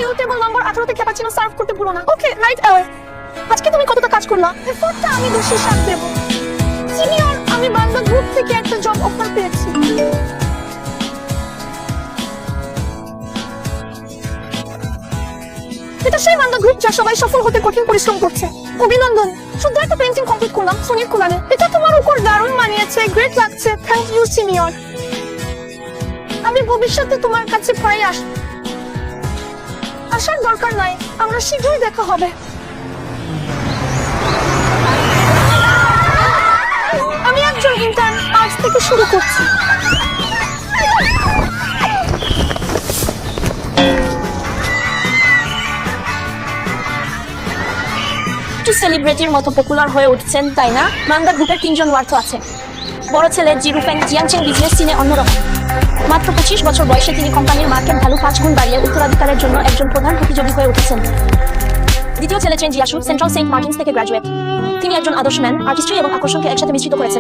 You table number 18 তে cappuccino serve করতে ভুলো না। ওকে, রাইট অ্যাওয়ে। আজকে তুমি কতটা কাজ করলা? এফোর্টটা আমি দোষী সাথ দেব। সিনিয়র, আমি বাংলা গ্রুপ থেকে একটা জব অফার পেয়েছি। এটা সেই বাংলা গ্রুপ যা সবাই সফল হতে কঠিন পরিশ্রম করছে। অভিনন্দন। শুধু একটা পেন্টিং কমপ্লিট করলাম সোনির কোলানে। এটা তোমার উপর দারুণ মানিয়েছে, গ্রেট লাগছে। Thank you senior. আমি ভবিষ্যতে তোমার কাছে প্রায় আসার দরকার নাই, আমরা শীঘ্রই দেখা হবে। আমি একজন ইন্টার্ন, আজ থেকে শুরু করছি। সেলিব্রিটির মতো পপুলার হয়ে উঠছেন, তাই না? মাঙ্গা গ্রুপের 3 জন ওয়ার্থ আছে। বড় ছেলে জিরুফেং জিয়াংচেং বিজনেস সিনে অন্যরকম। মাত্র 25 বছর বয়সে তিনি কোম্পানির মার্কেট ভ্যালু 5 গুণ বাড়িয়ে উত্তরাধিকারের জন্য একজন প্রধান প্রতিযোগী হয়ে উঠেছেন। দ্বিতীয় ছেলে চেন জিয়াশু সেন্ট্রাল সেন্ট মার্টিনস থেকে গ্রাজুয়েট। তিনি একজন আদর্শ ম্যান, আর্টিস্ট্রি এবং আকর্ষণকে একসাথে মিশ্রিত করেছেন।